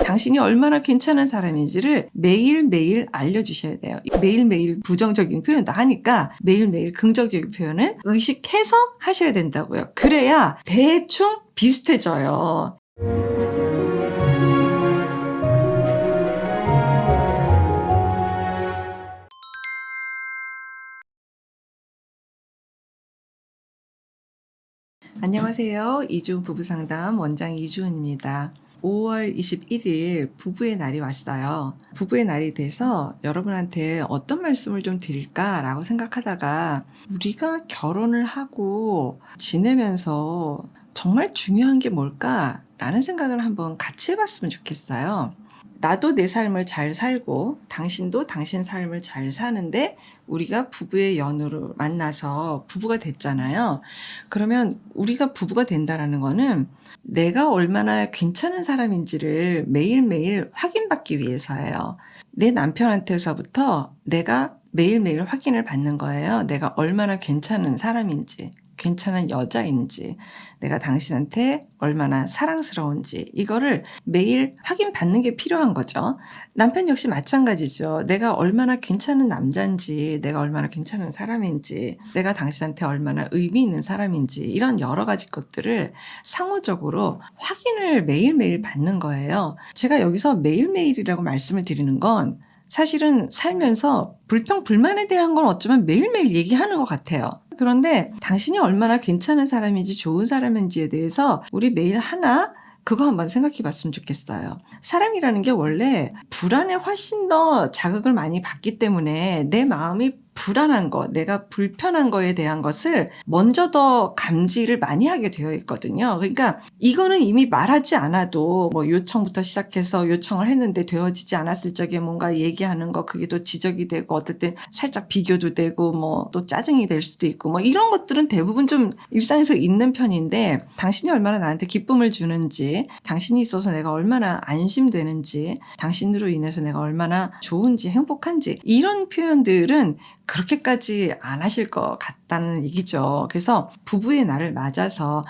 당신이 얼마나 괜찮은 사람인지를 매일매일 알려주셔야 돼요. 매일매일 부정적인 표현도 하니까 매일매일 긍정적인 표현은 의식해서 하셔야 된다고요. 그래야 대충 비슷해져요. 안녕하세요. 이주은 부부상담 원장 이주은입니다. 5월 21일 부부의 날이 왔어요. 부부의 날이 돼서 여러분한테 어떤 말씀을 좀 드릴까라고 생각하다가 우리가 결혼을 하고 지내면서 정말 중요한 게 뭘까라는 생각을 한번 같이 해봤으면 좋겠어요. 나도 내 삶을 잘 살고 당신도 당신 삶을 잘 사는데 우리가 부부의 연으로 만나서 부부가 됐잖아요. 그러면 우리가 부부가 된다는 거는 내가 얼마나 괜찮은 사람인지를 매일매일 확인받기 위해서예요. 내 남편한테서부터 내가 매일매일 확인을 받는 거예요. 내가 얼마나 괜찮은 사람인지. 괜찮은 여자인지, 내가 당신한테 얼마나 사랑스러운지 이거를 매일 확인받는 게 필요한 거죠. 남편 역시 마찬가지죠. 내가 얼마나 괜찮은 남자인지, 내가 얼마나 괜찮은 사람인지, 내가 당신한테 얼마나 의미 있는 사람인지 이런 여러 가지 것들을 상호적으로 확인을 매일매일 받는 거예요. 제가 여기서 매일매일이라고 말씀을 드리는 건 사실은 살면서 불평, 불만에 대한 건 어쩌면 매일매일 얘기하는 것 같아요. 그런데 당신이 얼마나 괜찮은 사람인지 좋은 사람인지에 대해서 우리 매일 하나 그거 한번 생각해 봤으면 좋겠어요. 사람이라는 게 원래 불안에 훨씬 더 자극을 많이 받기 때문에 내 마음이 불안한 거, 내가 불편한 거에 대한 것을 먼저 더 감지를 많이 하게 되어 있거든요. 그러니까 이거는 이미 말하지 않아도 뭐 요청부터 시작해서 요청을 했는데 되어지지 않았을 적에 뭔가 얘기하는 거 그게 또 지적이 되고 어떨 때 살짝 비교도 되고 뭐 또 짜증이 될 수도 있고 뭐 이런 것들은 대부분 좀 일상에서 있는 편인데 당신이 얼마나 나한테 기쁨을 주는지 당신이 있어서 내가 얼마나 안심되는지 당신으로 인해서 내가 얼마나 좋은지 행복한지 이런 표현들은 그렇게까지 안 하실 것 같다는 얘기죠. 그래서 부부의 날을 맞아서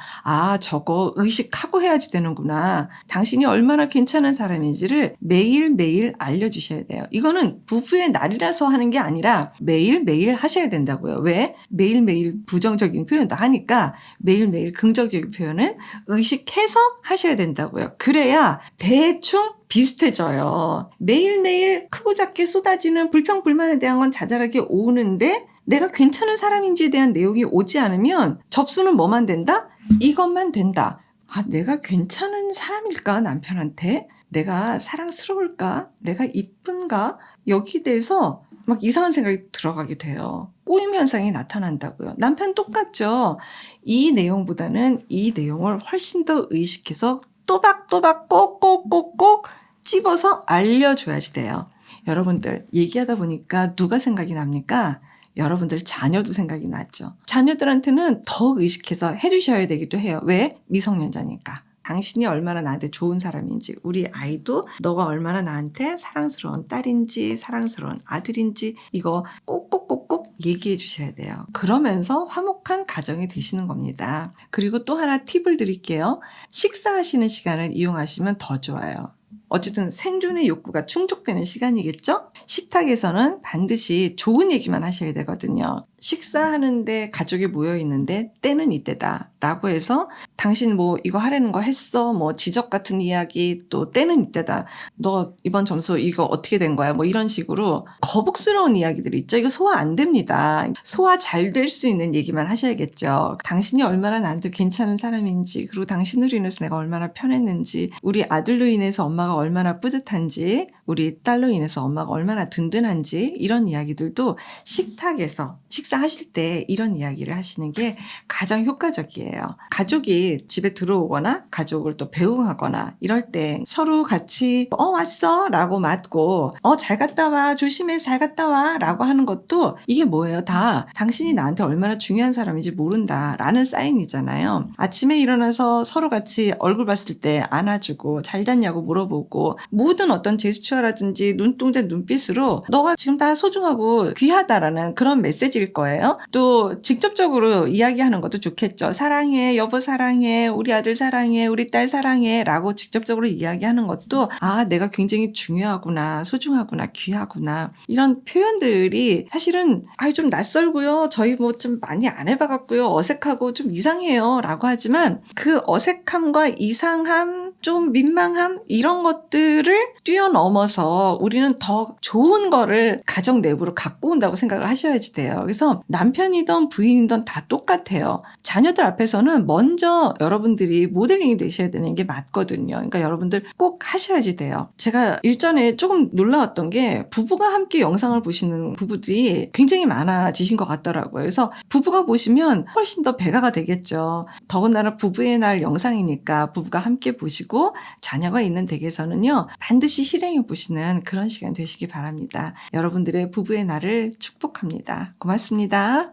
저거 의식하고 해야지 되는구나. 당신이 얼마나 괜찮은 사람인지를 매일매일 알려주셔야 돼요. 이거는 부부의 날이라서 하는 게 아니라 매일매일 하셔야 된다고요. 왜? 매일매일 부정적인 표현도 하니까 매일매일 긍정적인 표현은 의식해서 하셔야 된다고요. 그래야 대충 비슷해져요. 매일매일 크고 작게 쏟아지는 불평불만에 대한 건 자잘하게 오는데 내가 괜찮은 사람인지에 대한 내용이 오지 않으면 접수는 뭐만 된다? 이것만 된다. 내가 괜찮은 사람일까? 남편한테? 내가 사랑스러울까? 내가 이쁜가? 여기에 대해서 막 이상한 생각이 들어가게 돼요. 꼬임 현상이 나타난다고요. 남편 똑같죠? 이 내용보다는 이 내용을 훨씬 더 의식해서 또박또박 꼭꼭꼭꼭 찝어서 알려줘야지 돼요. 여러분들 얘기하다 보니까 누가 생각이 납니까? 여러분들 자녀도 생각이 나죠. 자녀들한테는 더 의식해서 해주셔야 되기도 해요. 왜? 미성년자니까. 당신이 얼마나 나한테 좋은 사람인지 우리 아이도 너가 얼마나 나한테 사랑스러운 딸인지 사랑스러운 아들인지 이거 꼭꼭꼭꼭 얘기해 주셔야 돼요. 그러면서 화목한 가정이 되시는 겁니다. 그리고 또 하나 팁을 드릴게요. 식사하시는 시간을 이용하시면 더 좋아요. 어쨌든 생존의 욕구가 충족되는 시간이겠죠? 식탁에서는 반드시 좋은 얘기만 하셔야 되거든요. 식사하는데 가족이 모여 있는데 때는 이때다 라고 해서 당신 뭐 이거 하려는 거 했어 뭐 지적 같은 이야기 또 때는 이때다 너 이번 점수 이거 어떻게 된 거야 뭐 이런 식으로 거북스러운 이야기들이 있죠. 이거 소화 안 됩니다. 소화 잘 될 수 있는 얘기만 하셔야겠죠. 당신이 얼마나 나한테 괜찮은 사람인지 그리고 당신으로 인해서 내가 얼마나 편했는지 우리 아들로 인해서 엄마가 얼마나 뿌듯한지 우리 딸로 인해서 엄마가 얼마나 든든한지 이런 이야기들도 식탁에서 식사하실 때 이런 이야기를 하시는 게 가장 효과적이에요. 가족이 집에 들어오거나 가족을 또 배웅하거나 이럴 때 서로 같이 왔어 라고 맞고 잘 갔다 와 조심해 잘 갔다 와 라고 하는 것도 이게 뭐예요? 다 당신이 나한테 얼마나 중요한 사람인지 모른다 라는 사인이잖아요. 아침에 일어나서 서로 같이 얼굴 봤을 때 안아주고 잘 잤냐고 물어보고 모든 어떤 제스처라든지 눈동자 눈빛으로 너가 지금 다 소중하고 귀하다라는 그런 메시지일 거예요. 또 직접적으로 이야기하는 것도 좋겠죠. 사랑해 여보 사랑해 사랑해, 우리 아들 사랑해, 우리 딸 사랑해 라고 직접적으로 이야기하는 것도 내가 굉장히 중요하구나, 소중하구나, 귀하구나 이런 표현들이 사실은 좀 낯설고요, 저희 뭐 좀 많이 안 해봐갖고요, 어색하고 좀 이상해요 라고 하지만 그 어색함과 이상함, 좀 민망함 이런 것들을 뛰어넘어서 우리는 더 좋은 거를 가정 내부로 갖고 온다고 생각을 하셔야지 돼요. 그래서 남편이든 부인이든 다 똑같아요. 자녀들 앞에서는 먼저 여러분들이 모델링이 되셔야 되는 게 맞거든요. 그러니까 여러분들 꼭 하셔야지 돼요. 제가 일전에 조금 놀라웠던 게 부부가 함께 영상을 보시는 부부들이 굉장히 많아지신 것 같더라고요. 그래서 부부가 보시면 훨씬 더 배가가 되겠죠. 더군다나 부부의 날 영상이니까 부부가 함께 보시고 자녀가 있는 댁에서는요, 반드시 실행해 보시는 그런 시간 되시기 바랍니다. 여러분들의 부부의 날을 축복합니다. 고맙습니다.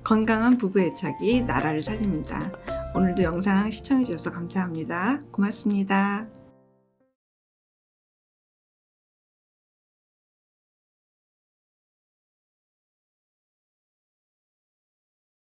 건강한 부부 애착이 나라를 살립니다. 오늘도 영상 시청해 주셔서 감사합니다. 고맙습니다.